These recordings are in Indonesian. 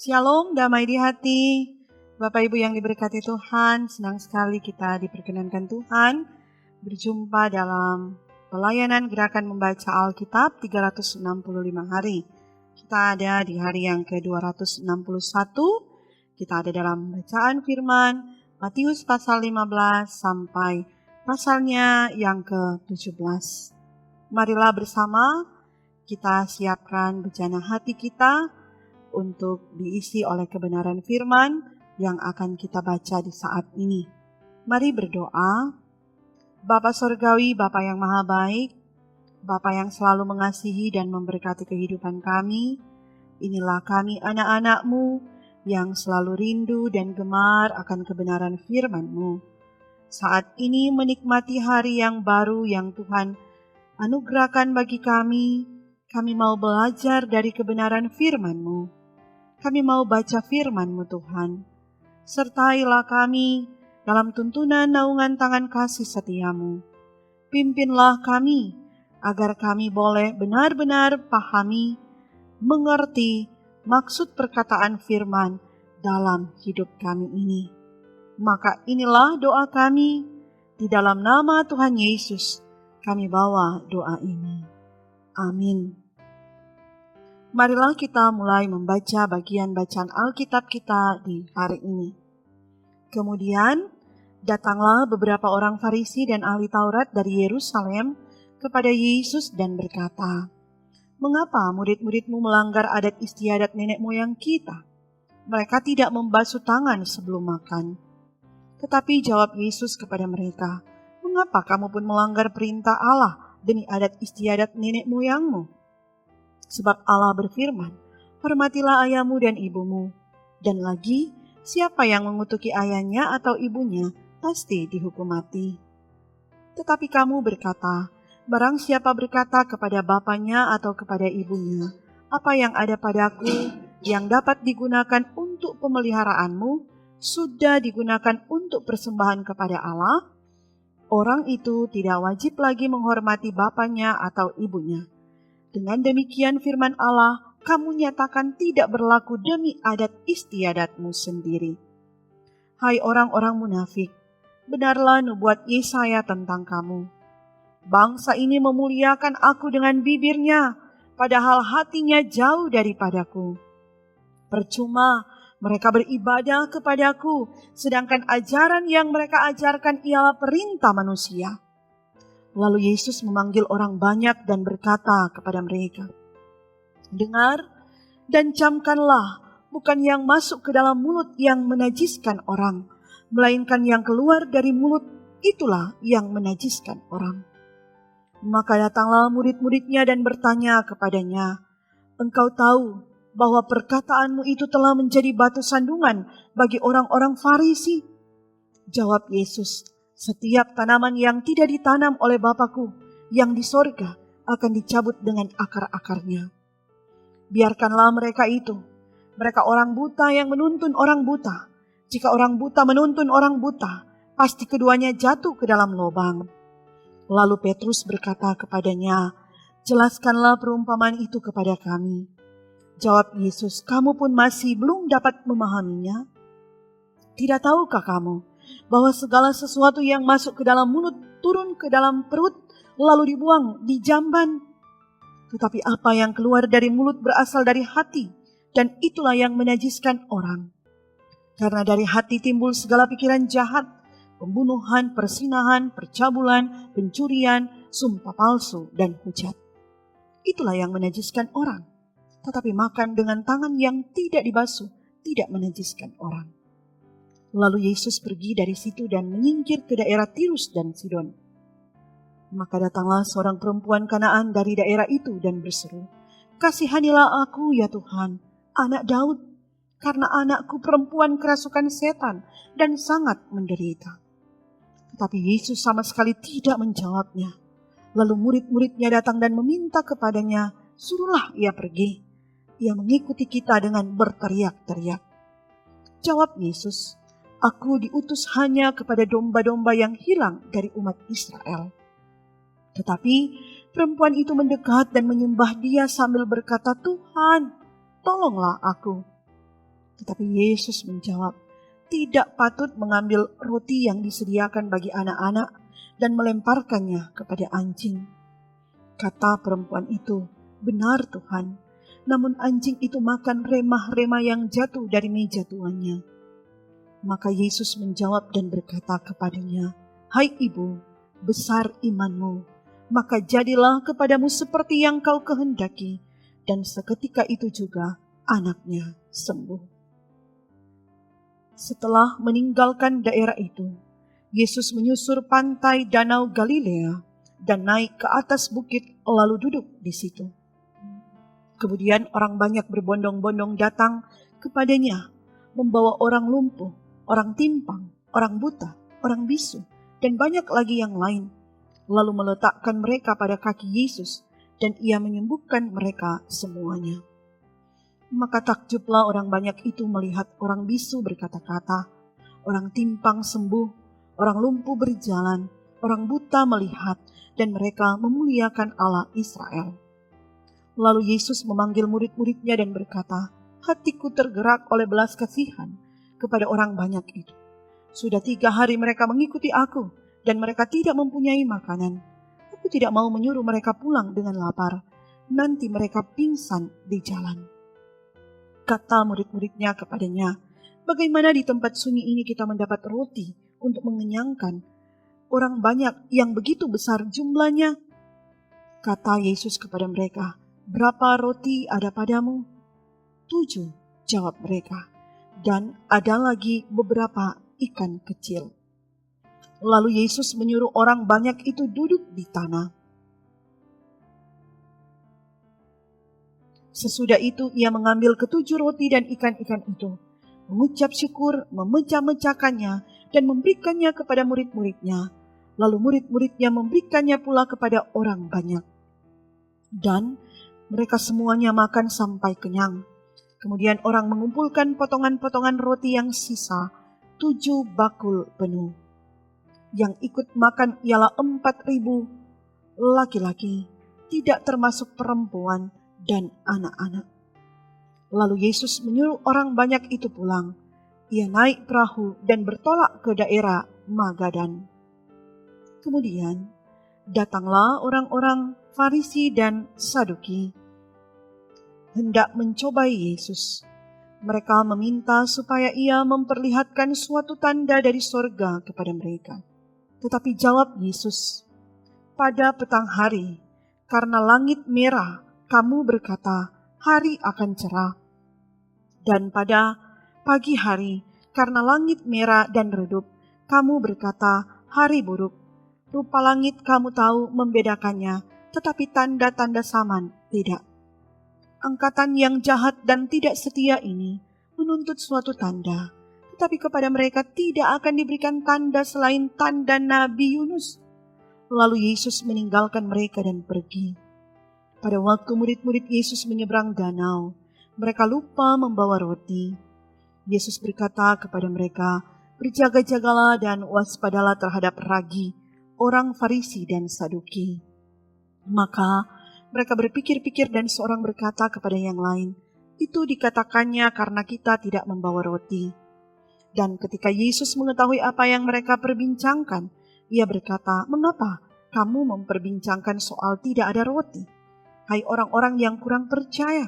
Shalom, damai di hati. Bapak Ibu yang diberkati Tuhan, senang sekali kita diperkenankan Tuhan berjumpa dalam pelayanan gerakan membaca Alkitab 365 hari. Kita ada di hari yang ke-261. Kita ada dalam bacaan firman Matius pasal 15 sampai pasalnya yang ke-17. Marilah bersama kita siapkan bejana hati kita untuk diisi oleh kebenaran firman yang akan kita baca di saat ini. Mari berdoa. Bapa Sorgawi, Bapa yang maha baik, Bapa yang selalu mengasihi dan memberkati kehidupan kami, inilah kami anak-anak-Mu yang selalu rindu dan gemar akan kebenaran firman-Mu. Saat ini menikmati hari yang baru yang Tuhan anugerahkan bagi kami mau belajar dari kebenaran firman-Mu. Kami mau baca firman-Mu Tuhan. Sertailah kami dalam tuntunan naungan tangan kasih setia-Mu. Pimpinlah kami agar kami boleh benar-benar pahami, mengerti maksud perkataan firman dalam hidup kami ini. Maka inilah doa kami, di dalam nama Tuhan Yesus kami bawa doa ini. Amin. Marilah kita mulai membaca bagian bacaan Alkitab kita di hari ini. Kemudian, datanglah beberapa orang Farisi dan ahli Taurat dari Yerusalem kepada Yesus dan berkata, "Mengapa murid-murid-Mu melanggar adat istiadat nenek moyang kita? Mereka tidak membasuh tangan sebelum makan." Tetapi jawab Yesus kepada mereka, "Mengapa kamu pun melanggar perintah Allah demi adat istiadat nenek moyangmu? Sebab Allah berfirman, hormatilah ayahmu dan ibumu. Dan lagi, siapa yang mengutuki ayahnya atau ibunya, pasti dihukum mati. Tetapi kamu berkata, barang siapa berkata kepada bapaknya atau kepada ibunya, apa yang ada padaku, yang dapat digunakan untuk pemeliharaanmu, sudah digunakan untuk persembahan kepada Allah, orang itu tidak wajib lagi menghormati bapaknya atau ibunya. Dengan demikian firman Allah, kamu nyatakan tidak berlaku demi adat istiadatmu sendiri. Hai orang-orang munafik, benarlah nubuat Yesaya tentang kamu. Bangsa ini memuliakan aku dengan bibirnya, padahal hatinya jauh daripadaku. Percuma mereka beribadah kepadaku, sedangkan ajaran yang mereka ajarkan ialah perintah manusia. Lalu Yesus memanggil orang banyak dan berkata kepada mereka, dengar dan camkanlah, bukan yang masuk ke dalam mulut yang menajiskan orang, melainkan yang keluar dari mulut, itulah yang menajiskan orang. Maka datanglah murid-muridnya dan bertanya kepadanya, engkau tahu bahwa perkataanmu itu telah menjadi batu sandungan bagi orang-orang Farisi? Jawab Yesus, setiap tanaman yang tidak ditanam oleh Bapa-Ku yang di sorga akan dicabut dengan akar-akarnya. Biarkanlah mereka itu. Mereka orang buta yang menuntun orang buta. Jika orang buta menuntun orang buta, pasti keduanya jatuh ke dalam lubang. Lalu Petrus berkata kepadanya, jelaskanlah perumpamaan itu kepada kami. Jawab Yesus, kamu pun masih belum dapat memahaminya? Tidak tahukah kamu bahwa segala sesuatu yang masuk ke dalam mulut turun ke dalam perut lalu dibuang di jamban? Tetapi apa yang keluar dari mulut berasal dari hati, dan itulah yang menajiskan orang. Karena dari hati timbul segala pikiran jahat, pembunuhan, persinahan, percabulan, pencurian, sumpah palsu, dan hujat. Itulah yang menajiskan orang. Tetapi makan dengan tangan yang tidak dibasuh tidak menajiskan orang. Lalu Yesus pergi dari situ dan menyingkir ke daerah Tirus dan Sidon. Maka datanglah seorang perempuan Kanaan dari daerah itu dan berseru, kasihanilah aku ya Tuhan, anak Daud, karena anakku perempuan kerasukan setan dan sangat menderita. Tetapi Yesus sama sekali tidak menjawabnya. Lalu murid-muridnya datang dan meminta kepadanya, suruhlah ia pergi. Ia mengikuti kita dengan berteriak-teriak. Jawab Yesus, Aku diutus hanya kepada domba-domba yang hilang dari umat Israel." Tetapi perempuan itu mendekat dan menyembah Dia sambil berkata, "Tuhan, tolonglah aku." Tetapi Yesus menjawab, "Tidak patut mengambil roti yang disediakan bagi anak-anak dan melemparkannya kepada anjing." Kata perempuan itu, "Benar Tuhan, namun anjing itu makan remah-remah yang jatuh dari meja tuannya." Maka Yesus menjawab dan berkata kepadanya, "Hai ibu, besar imanmu, maka jadilah kepadamu seperti yang kau kehendaki." Dan seketika itu juga anaknya sembuh. Setelah meninggalkan daerah itu, Yesus menyusur pantai Danau Galilea dan naik ke atas bukit lalu duduk di situ. Kemudian orang banyak berbondong-bondong datang kepadanya, membawa orang lumpuh, orang timpang, orang buta, orang bisu, dan banyak lagi yang lain, lalu meletakkan mereka pada kaki Yesus, dan Ia menyembuhkan mereka semuanya. Maka takjublah orang banyak itu melihat orang bisu berkata-kata, orang timpang sembuh, orang lumpuh berjalan, orang buta melihat, dan mereka memuliakan Allah Israel. Lalu Yesus memanggil murid-muridnya dan berkata, "Hatiku tergerak oleh belas kasihan kepada orang banyak itu. Sudah 3 hari mereka mengikuti aku, dan mereka tidak mempunyai makanan. Aku tidak mau menyuruh mereka pulang dengan lapar. Nanti mereka pingsan di jalan." Kata murid-muridnya kepadanya, "Bagaimana di tempat sunyi ini kita mendapat roti untuk mengenyangkan orang banyak yang begitu besar jumlahnya?" Kata Yesus kepada mereka, "Berapa roti ada padamu?" 7, jawab mereka. "Dan ada lagi beberapa ikan kecil." Lalu Yesus menyuruh orang banyak itu duduk di tanah. Sesudah itu Ia mengambil ke-7 roti dan ikan-ikan itu, mengucap syukur, memecah-mecahkannya, dan memberikannya kepada murid-muridnya. Lalu murid-muridnya memberikannya pula kepada orang banyak. Dan mereka semuanya makan sampai kenyang. Kemudian orang mengumpulkan potongan-potongan roti yang sisa, 7 bakul penuh. Yang ikut makan ialah 4.000 laki-laki, tidak termasuk perempuan dan anak-anak. Lalu Yesus menyuruh orang banyak itu pulang. Ia naik perahu dan bertolak ke daerah Magadan. Kemudian datanglah orang-orang Farisi dan Saduki hendak mencobai Yesus. Mereka meminta supaya Ia memperlihatkan suatu tanda dari sorga kepada mereka. Tetapi jawab Yesus, "Pada petang hari, karena langit merah, kamu berkata, hari akan cerah. Dan pada pagi hari, karena langit merah dan redup, kamu berkata, hari buruk. Rupa langit kamu tahu membedakannya, tetapi tanda-tanda zaman tidak. Angkatan yang jahat dan tidak setia ini menuntut suatu tanda, tetapi kepada mereka tidak akan diberikan tanda selain tanda Nabi Yunus." Lalu Yesus meninggalkan mereka dan pergi. Pada waktu murid-murid Yesus menyeberang danau, mereka lupa membawa roti. Yesus berkata kepada mereka, "Berjaga-jagalah dan waspadalah terhadap ragi orang Farisi dan Saduki." Maka mereka berpikir-pikir dan seorang berkata kepada yang lain, "Itu dikatakannya karena kita tidak membawa roti." Dan ketika Yesus mengetahui apa yang mereka perbincangkan, Ia berkata, "Mengapa kamu memperbincangkan soal tidak ada roti? Hai orang-orang yang kurang percaya,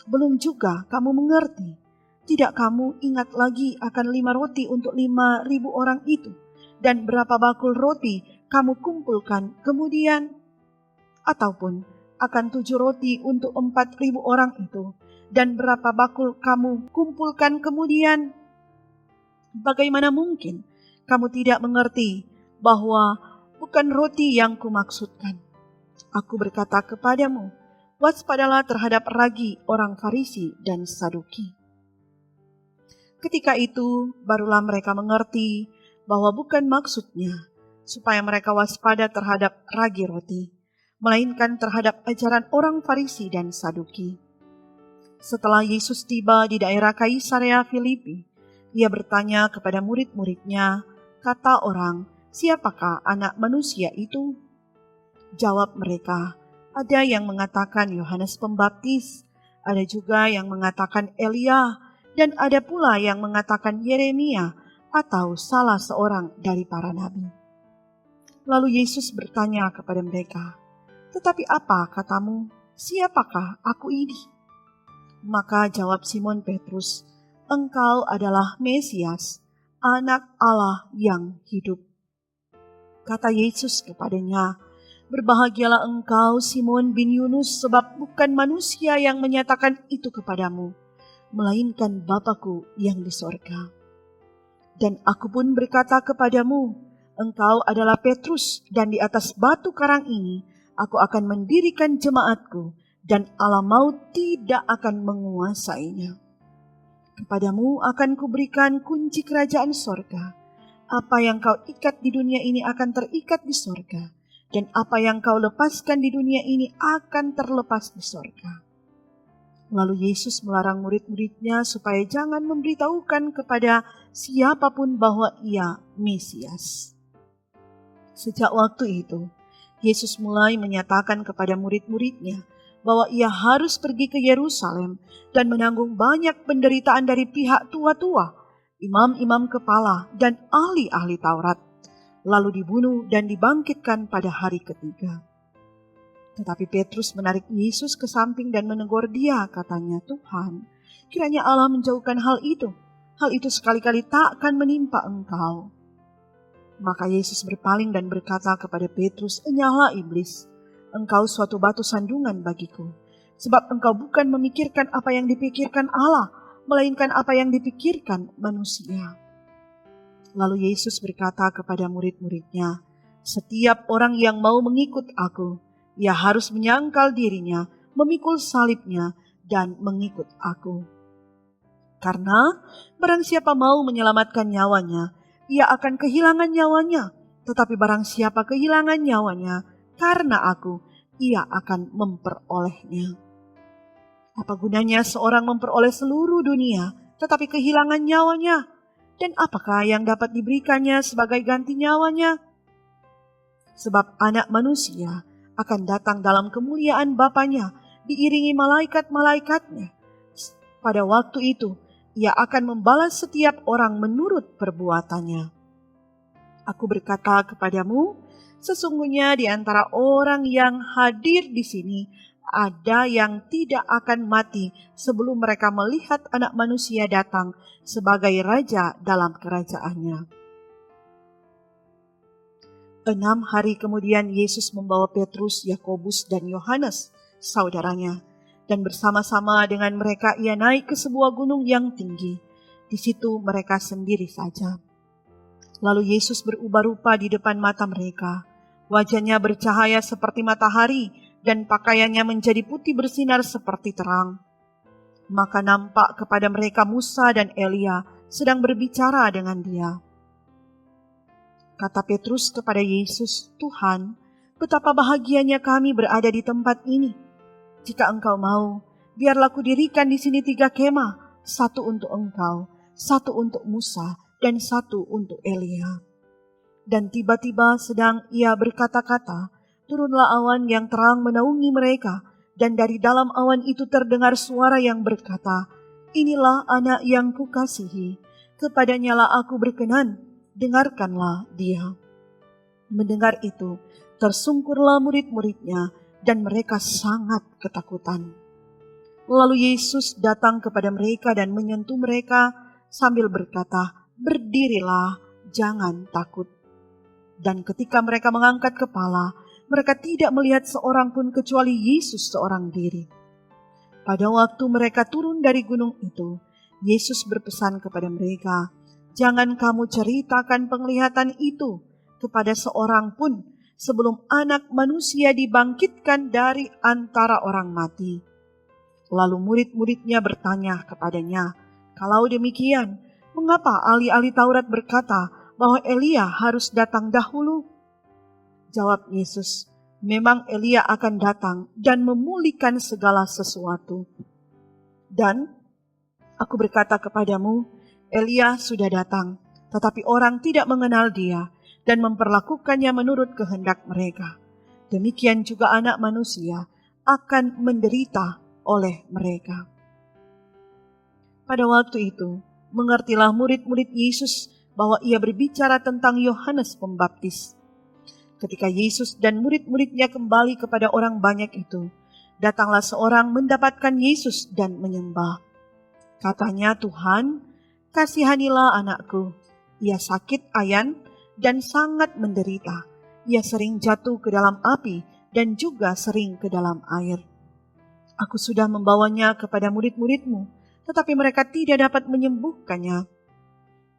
belum juga kamu mengerti? Tidak kamu ingat lagi akan 5 roti untuk 5.000 orang itu? Dan berapa bakul roti kamu kumpulkan kemudian? Ataupun akan 7 roti untuk 4.000 orang itu? Dan berapa bakul kamu kumpulkan kemudian? Bagaimana mungkin kamu tidak mengerti bahwa bukan roti yang kumaksudkan? Aku berkata kepadamu, waspadalah terhadap ragi orang Farisi dan Saduki." Ketika itu, barulah mereka mengerti bahwa bukan maksudnya supaya mereka waspada terhadap ragi roti, melainkan terhadap ajaran orang Farisi dan Saduki. Setelah Yesus tiba di daerah Kaisarea Filipi, Ia bertanya kepada murid-muridnya, kata orang, "Siapakah anak manusia itu?" Jawab mereka, "Ada yang mengatakan Yohanes Pembaptis, ada juga yang mengatakan Elia, dan ada pula yang mengatakan Yeremia atau salah seorang dari para nabi." Lalu Yesus bertanya kepada mereka, "Tetapi apa katamu? Siapakah aku ini?" Maka jawab Simon Petrus, "Engkau adalah Mesias, Anak Allah yang hidup." Kata Yesus kepadanya, "Berbahagialah engkau Simon bin Yunus, sebab bukan manusia yang menyatakan itu kepadamu, melainkan Bapa-Ku yang di sorga. Dan aku pun berkata kepadamu, engkau adalah Petrus, dan di atas batu karang ini aku akan mendirikan jemaatku, dan alam maut tidak akan menguasainya. Kepadamu akan kuberikan kunci kerajaan sorga. Apa yang kau ikat di dunia ini akan terikat di sorga, dan apa yang kau lepaskan di dunia ini akan terlepas di sorga." Lalu Yesus melarang murid-muridnya supaya jangan memberitahukan kepada siapapun bahwa ia Mesias. Sejak waktu itu, Yesus mulai menyatakan kepada murid-muridnya bahwa ia harus pergi ke Yerusalem dan menanggung banyak penderitaan dari pihak tua-tua, imam-imam kepala, dan ahli-ahli Taurat, lalu dibunuh dan dibangkitkan pada hari ketiga. Tetapi Petrus menarik Yesus ke samping dan menegur dia, katanya, "Tuhan, kiranya Allah menjauhkan hal itu. Hal itu sekali-kali tak akan menimpa engkau." Maka Yesus berpaling dan berkata kepada Petrus, "Enyahlah iblis, engkau suatu batu sandungan bagiku, sebab engkau bukan memikirkan apa yang dipikirkan Allah, melainkan apa yang dipikirkan manusia." Lalu Yesus berkata kepada murid-muridnya, "Setiap orang yang mau mengikut aku, ia harus menyangkal dirinya, memikul salibnya, dan mengikut aku. Karena barang siapa mau menyelamatkan nyawanya, ia akan kehilangan nyawanya. Tetapi barang siapa kehilangan nyawanya karena aku, ia akan memperolehnya. Apa gunanya seorang memperoleh seluruh dunia, tetapi kehilangan nyawanya? Dan apakah yang dapat diberikannya sebagai ganti nyawanya? Sebab Anak Manusia akan datang dalam kemuliaan Bapanya, diiringi malaikat-malaikatnya. Pada waktu itu, ia akan membalas setiap orang menurut perbuatannya. Aku berkata kepadamu, sesungguhnya di antara orang yang hadir di sini, ada yang tidak akan mati sebelum mereka melihat Anak Manusia datang sebagai Raja dalam kerajaannya." 6 hari kemudian Yesus membawa Petrus, Yakobus, dan Yohanes, saudaranya, dan bersama-sama dengan mereka ia naik ke sebuah gunung yang tinggi. Di situ mereka sendiri saja. Lalu Yesus berubah rupa di depan mata mereka. Wajahnya bercahaya seperti matahari, dan pakaiannya menjadi putih bersinar seperti terang. Maka nampak kepada mereka Musa dan Elia sedang berbicara dengan dia. Kata Petrus kepada Yesus, "Tuhan, betapa bahagianya kami berada di tempat ini. Jika engkau mau, biarlah kudirikan di sini 3 kemah, 1 untuk engkau, 1 untuk Musa, dan 1 untuk Elia." Dan tiba-tiba sedang ia berkata-kata, turunlah awan yang terang menaungi mereka, dan dari dalam awan itu terdengar suara yang berkata, "Inilah anak yang kukasihi, kepadanyalah aku berkenan, dengarkanlah dia." Mendengar itu, tersungkurlah murid-muridnya, dan mereka sangat ketakutan. Lalu Yesus datang kepada mereka dan menyentuh mereka sambil berkata, "Berdirilah, jangan takut." Dan ketika mereka mengangkat kepala, mereka tidak melihat seorang pun kecuali Yesus seorang diri. Pada waktu mereka turun dari gunung itu, Yesus berpesan kepada mereka, "Jangan kamu ceritakan penglihatan itu kepada seorang pun sebelum Anak Manusia dibangkitkan dari antara orang mati." Lalu murid-muridnya bertanya kepadanya, "Kalau demikian, mengapa ahli-ahli Taurat berkata bahwa Elia harus datang dahulu?" Jawab Yesus, "Memang Elia akan datang dan memulihkan segala sesuatu. Dan aku berkata kepadamu, Elia sudah datang, tetapi orang tidak mengenal dia dan memperlakukannya menurut kehendak mereka. Demikian juga Anak Manusia akan menderita oleh mereka. Pada waktu itu, mengertilah murid-murid Yesus bahwa ia berbicara tentang Yohanes Pembaptis. Ketika Yesus dan murid-muridnya kembali kepada orang banyak itu, datanglah seorang mendapatkan Yesus dan menyembah. Katanya, "Tuhan, kasihanilah anakku. Ia sakit ayan dan sangat menderita. Ia sering jatuh ke dalam api dan juga sering ke dalam air. Aku sudah membawanya kepada murid-muridmu, tetapi mereka tidak dapat menyembuhkannya."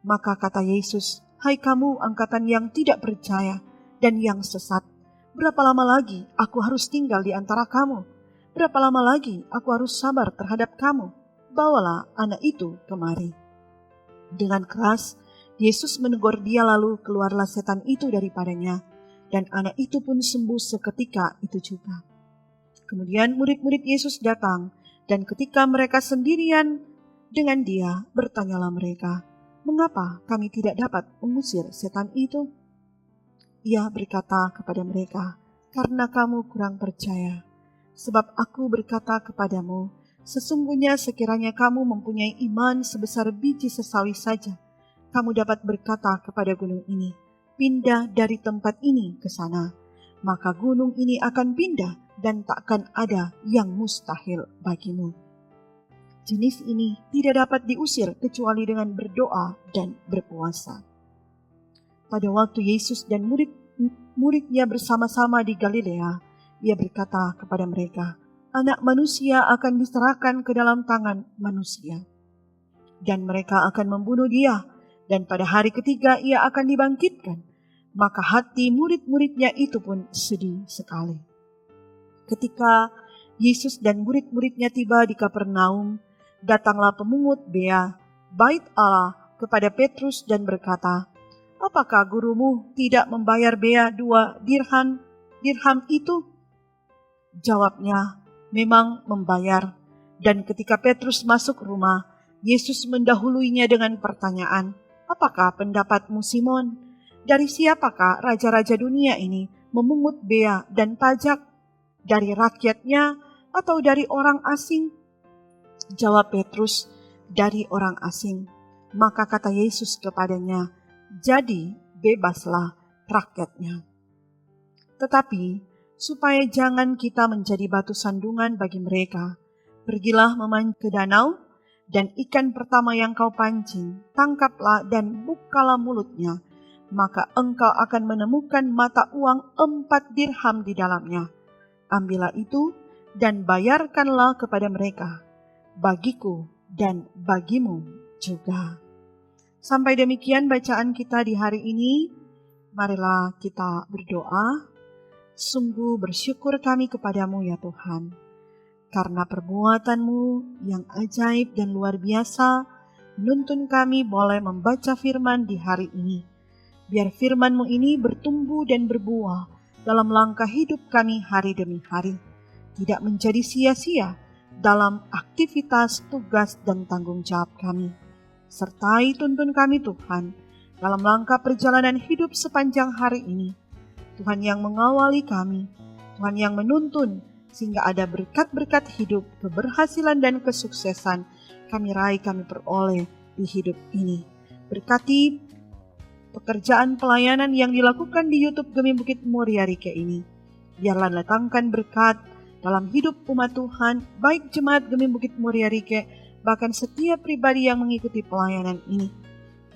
Maka kata Yesus, "Hai kamu angkatan yang tidak percaya dan yang sesat, berapa lama lagi aku harus tinggal di antara kamu? Berapa lama lagi aku harus sabar terhadap kamu? Bawalah anak itu kemari." Dengan keras, Yesus menegur dia, lalu keluarlah setan itu daripadanya, dan anak itu pun sembuh seketika itu juga. Kemudian murid-murid Yesus datang, dan ketika mereka sendirian dengan dia, bertanyalah mereka, "Mengapa kami tidak dapat mengusir setan itu?" Ia berkata kepada mereka, "Karena kamu kurang percaya. Sebab aku berkata kepadamu, sesungguhnya sekiranya kamu mempunyai iman sebesar biji sesawi saja, kamu dapat berkata kepada gunung ini, 'Pindah dari tempat ini ke sana,' maka gunung ini akan pindah dan takkan ada yang mustahil bagimu." Jenis ini tidak dapat diusir kecuali dengan berdoa dan berpuasa. Pada waktu Yesus dan murid-muridnya bersama-sama di Galilea, ia berkata kepada mereka, "Anak Manusia akan diserahkan ke dalam tangan manusia, dan mereka akan membunuh dia, dan pada hari ketiga ia akan dibangkitkan." Maka hati murid-muridnya itu pun sedih sekali. Ketika Yesus dan murid-muridnya tiba di Kapernaum, datanglah pemungut bea bait Allah kepada Petrus dan berkata, "Apakah gurumu tidak membayar bea 2 dirham itu?" Jawabnya, "Memang membayar." Dan ketika Petrus masuk rumah, Yesus mendahuluinya dengan pertanyaan, "Apakah pendapatmu, Simon? Dari siapakah raja-raja dunia ini memungut bea dan pajak? Dari rakyatnya atau dari orang asing?" Jawab Petrus, "Dari orang asing." Maka kata Yesus kepadanya, "Jadi bebaslah rakyatnya. Tetapi supaya jangan kita menjadi batu sandungan bagi mereka, pergilah memancing ke danau, dan ikan pertama yang kau pancing, tangkaplah dan bukalah mulutnya, maka engkau akan menemukan mata uang 4 dirham di dalamnya. Ambillah itu dan bayarkanlah kepada mereka, bagiku dan bagimu juga." Sampai demikian bacaan kita di hari ini. Marilah kita berdoa. Sungguh bersyukur kami kepadamu ya Tuhan, karena perbuatan-Mu yang ajaib dan luar biasa menuntun kami boleh membaca firman di hari ini. Biar firman-Mu ini bertumbuh dan berbuah dalam langkah hidup kami hari demi hari, tidak menjadi sia-sia dalam aktivitas, tugas, dan tanggung jawab kami. Sertai tuntun kami Tuhan dalam langkah perjalanan hidup sepanjang hari ini. Tuhan yang mengawali kami, Tuhan yang menuntun, sehingga ada berkat-berkat hidup, keberhasilan dan kesuksesan kami raih, kami peroleh di hidup ini. Berkati pekerjaan pelayanan yang dilakukan di YouTube Gemi Bukit Muria Rike ini. Biarlah datangkan berkat dalam hidup umat Tuhan, baik jemaat Gemi Bukit Muria Rike, bahkan setiap pribadi yang mengikuti pelayanan ini.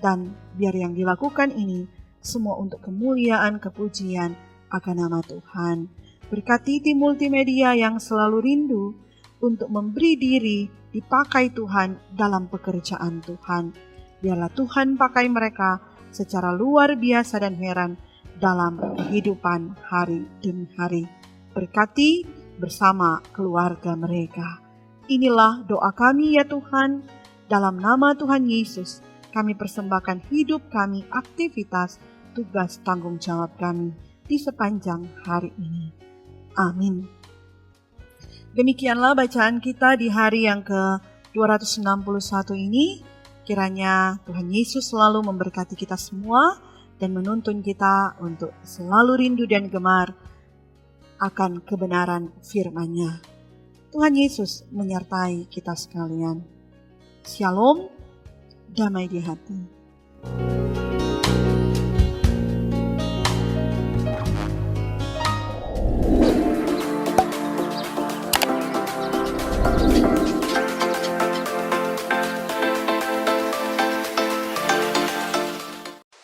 Dan biar yang dilakukan ini semua untuk kemuliaan, kepujian akan nama Tuhan. Berkati tim multimedia yang selalu rindu untuk memberi diri dipakai Tuhan dalam pekerjaan Tuhan. Biarlah Tuhan pakai mereka secara luar biasa dan heran dalam kehidupan hari demi hari. Berkati bersama keluarga mereka. Inilah doa kami ya Tuhan, dalam nama Tuhan Yesus. Kami persembahkan hidup kami, aktivitas, tugas, tanggung jawab kami di sepanjang hari ini. Amin. Demikianlah bacaan kita di hari yang ke-261 ini. Kiranya Tuhan Yesus selalu memberkati kita semua dan menuntun kita untuk selalu rindu dan gemar akan kebenaran firman-Nya. Tuhan Yesus menyertai kita sekalian. Shalom, damai di hati.